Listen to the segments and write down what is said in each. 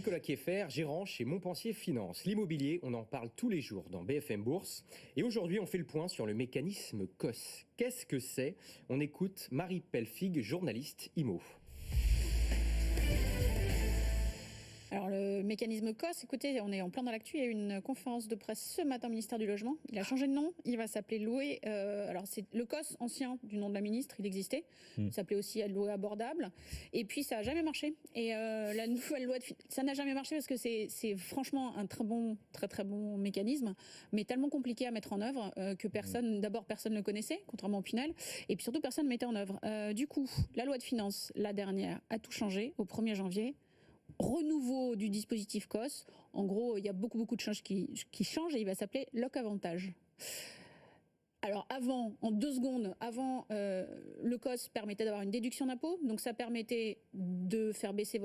Nicolas Kieffer, gérant chez Montpensier Finance. L'immobilier, on en parle tous les jours dans BFM Bourse. Et aujourd'hui, on fait le point sur le mécanisme COS. Qu'est-ce que c'est? On écoute Marie Pelfig, journaliste IMO. Alors le mécanisme COS, écoutez, on est en plein dans l'actu. Il y a eu une conférence de presse ce matin au ministère du Logement. Il a changé de nom, il va s'appeler Louer. Alors c'est le COS ancien du nom de la ministre, il existait. Il s'appelait aussi Louer abordable. Et puis ça n'a jamais marché. Et la nouvelle loi ça n'a jamais marché parce que c'est franchement un très bon mécanisme, mais tellement compliqué à mettre en œuvre que personne ne le connaissait, contrairement au Pinel. Et puis surtout personne ne mettait en œuvre. Du coup, la loi de finances, la dernière, a tout changé au 1er janvier. Renouveau du dispositif COS. En gros, il y a beaucoup de choses qui changent et il va s'appeler Loc Avantage. Alors en 2 secondes, le COS permettait d'avoir une déduction d'impôt, donc ça permettait de faire baisser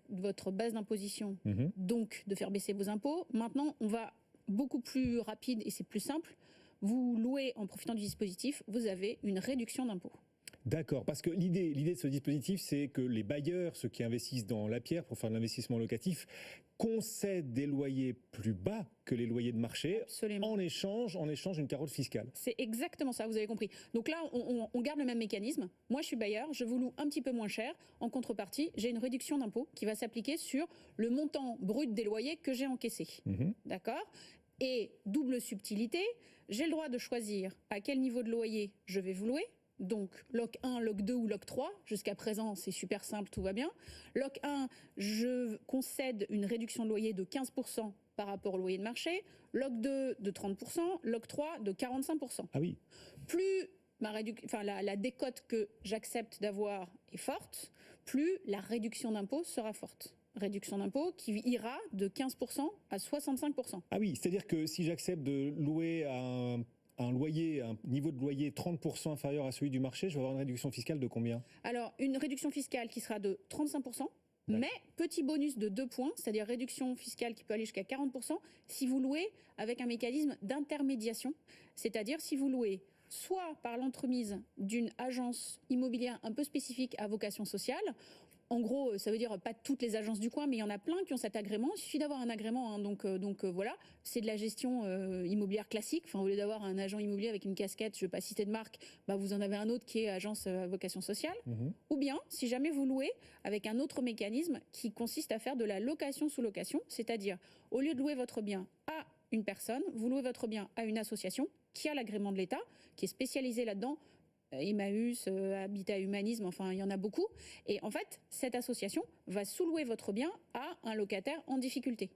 votre base d'imposition, donc de faire baisser vos impôts. Maintenant, on va beaucoup plus rapide et c'est plus simple. Vous louez en profitant du dispositif, vous avez une réduction d'impôt. D'accord, parce que l'idée de ce dispositif, c'est que les bailleurs, ceux qui investissent dans la pierre pour faire de l'investissement locatif, concèdent des loyers plus bas que les loyers de marché. Absolument. en échange d'une carotte fiscale. C'est exactement ça, vous avez compris. Donc là, on garde le même mécanisme. Moi, je suis bailleur, je vous loue un petit peu moins cher. En contrepartie, j'ai une réduction d'impôt qui va s'appliquer sur le montant brut des loyers que j'ai encaissé. D'accord ? Et double subtilité, j'ai le droit de choisir à quel niveau de loyer je vais vous louer. Donc, Loc 1, Loc 2 ou Loc 3, jusqu'à présent, c'est super simple, tout va bien. Loc 1, je concède une réduction de loyer de 15% par rapport au loyer de marché. Loc 2, de 30%. Loc 3, de 45%. Ah oui. Plus la décote que j'accepte d'avoir est forte, plus la réduction d'impôt sera forte. Réduction d'impôt qui ira de 15% à 65%. Ah oui, c'est-à-dire que si j'accepte de louer à un niveau de loyer 30% inférieur à celui du marché, je vais avoir une réduction fiscale de combien? Alors, une réduction fiscale qui sera de 35%, mais petit bonus de 2 points, c'est-à-dire réduction fiscale qui peut aller jusqu'à 40%, si vous louez avec un mécanisme d'intermédiation, c'est-à-dire si vous louez soit par l'entremise d'une agence immobilière un peu spécifique à vocation sociale. En gros, ça veut dire pas toutes les agences du coin, mais il y en a plein qui ont cet agrément. Il suffit d'avoir un agrément, hein, donc voilà. C'est de la gestion immobilière classique. Enfin, au lieu d'avoir un agent immobilier avec une casquette, je ne vais pas citer de marque, bah vous en avez un autre qui est agence à vocation sociale. Ou bien, si jamais vous louez avec un autre mécanisme qui consiste à faire de la location sous location, c'est-à-dire au lieu de louer votre bien à une personne, vous louez votre bien à une association qui a l'agrément de l'État, qui est spécialisée là-dedans. Emmaüs, Habitat Humanisme, enfin il y en a beaucoup. Et en fait, cette association va sous-louer votre bien à un locataire en difficulté.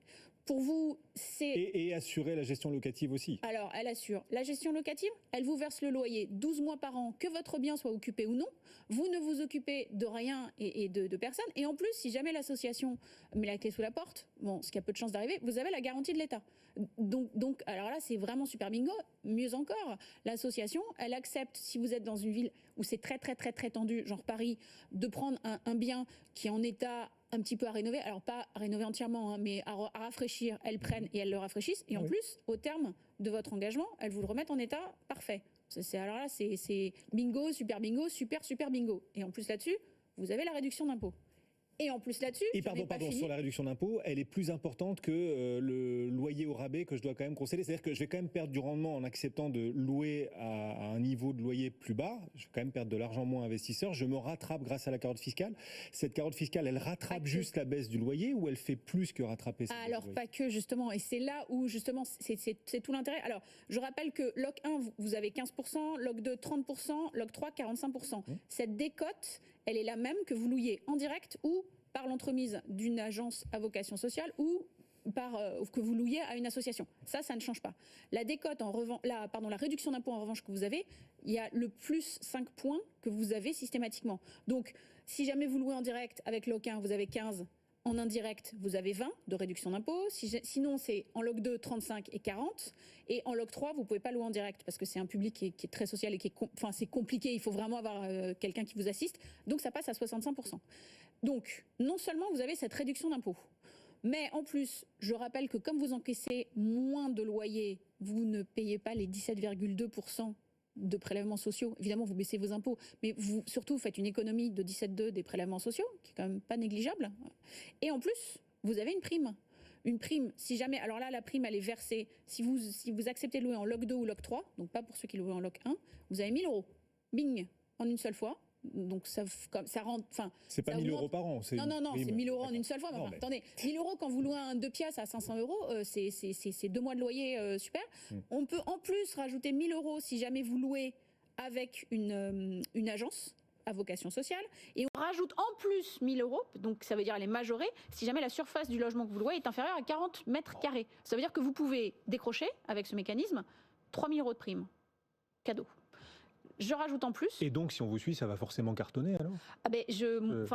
Pour vous, c'est... Et assurer la gestion locative aussi. Alors, elle assure la gestion locative, elle vous verse le loyer 12 mois par an, que votre bien soit occupé ou non. Vous ne vous occupez de rien et de personne. Et en plus, si jamais l'association met la clé sous la porte, bon, ce qui a peu de chances d'arriver, vous avez la garantie de l'État. Donc, alors là, c'est vraiment super bingo. Mieux encore, l'association, elle accepte, si vous êtes dans une ville où c'est très tendu, genre Paris, de prendre un bien qui est en état un petit peu à rénover, alors pas à rénover entièrement, hein, mais à rafraîchir, elles prennent et elles le rafraîchissent, et en plus, au terme de votre engagement, elles vous le remettent en état parfait. Alors là, c'est bingo, super bingo, et en plus là-dessus, vous avez la réduction d'impôt. Et en plus là-dessus, et pardon, sur la réduction d'impôt, elle est plus importante que le loyer au rabais que je dois quand même concéder. C'est-à-dire que je vais quand même perdre du rendement en acceptant de louer à un niveau de loyer plus bas. Je vais quand même perdre de l'argent moins investisseur. Je me rattrape grâce à la carotte fiscale. Cette carotte fiscale, elle rattrape juste la baisse du loyer ou elle fait plus que rattraper cette Alors pas que justement, et c'est là où justement c'est tout l'intérêt. Alors je rappelle que Loc 1, vous avez 15%, Loc 2, 30%, Loc 3, 45%. Cette décote, elle est la même que vous louiez en direct ou par l'entremise d'une agence à vocation sociale ou que vous louiez à une association. Ça ne change pas. La décote, la réduction d'impôt en revanche que vous avez, il y a le plus 5 points que vous avez systématiquement. Donc, si jamais vous louez en direct avec Loc 1, vous avez 15. En indirect, vous avez 20 de réduction d'impôt. Sinon, c'est en Loc 2, 35 et 40. Et en Loc 3, vous ne pouvez pas louer en direct parce que c'est un public qui est très social et c'est compliqué. Il faut vraiment avoir quelqu'un qui vous assiste. Donc, ça passe à 65%. Donc, non seulement vous avez cette réduction d'impôt, mais en plus, je rappelle que comme vous encaissez moins de loyers, vous ne payez pas les 17,2% de prélèvements sociaux. Évidemment, vous baissez vos impôts, mais vous surtout faites une économie de 17,2 des prélèvements sociaux, qui est quand même pas négligeable. Et en plus, vous avez une prime. Une prime, si jamais, alors là, la prime, elle est versée, si vous acceptez de louer en loc 2 ou loc 3, donc pas pour ceux qui louent en loc 1, vous avez 1 000 €. Bing, en une seule fois. Donc ça rentre, enfin. C'est pas 1 000 € par an. Non, c'est 1 000 € en une seule fois. Non, mais attendez, 1 000 € quand vous louez un 2 pièces à 500 €, c'est 2 mois de loyer, super. On peut en plus rajouter 1 000 € si jamais vous louez avec une agence à vocation sociale, et on rajoute en plus 1 000 €, donc ça veut dire les majorer, si jamais la surface du logement que vous louez est inférieure à 40 mètres carrés. Ça veut dire que vous pouvez décrocher, avec ce mécanisme, 3 000 € de prime. Cadeau. Je rajoute en plus. Et donc, si on vous suit, ça va forcément cartonner alors ?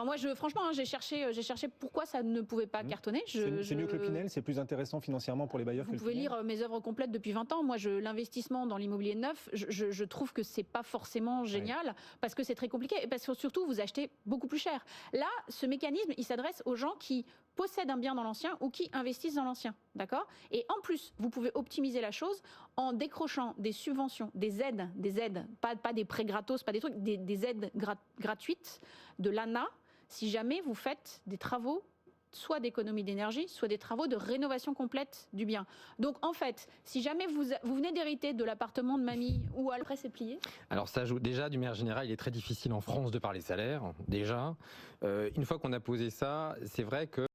Moi, franchement, j'ai cherché pourquoi ça ne pouvait pas cartonner. C'est mieux que le Pinel, c'est plus intéressant financièrement pour les bailleurs que le Pinel. Vous pouvez lire mes œuvres complètes depuis 20 ans. Moi, l'investissement dans l'immobilier neuf, je trouve que c'est pas forcément génial parce que c'est très compliqué et parce que surtout, vous achetez beaucoup plus cher. Là, ce mécanisme, il s'adresse aux gens qui possèdent un bien dans l'ancien ou qui investissent dans l'ancien, d'accord ? Et en plus, vous pouvez optimiser la chose en décrochant des subventions, des aides, pas des prêts gratos, pas des trucs, des aides gratuites de l'ANA, si jamais vous faites des travaux soit d'économie d'énergie, soit des travaux de rénovation complète du bien. Donc en fait, si jamais vous venez d'hériter de l'appartement de mamie ou après c'est plié. Alors ça joue déjà, d'une manière générale, il est très difficile en France de parler salaire, déjà. Une fois qu'on a posé ça, c'est vrai que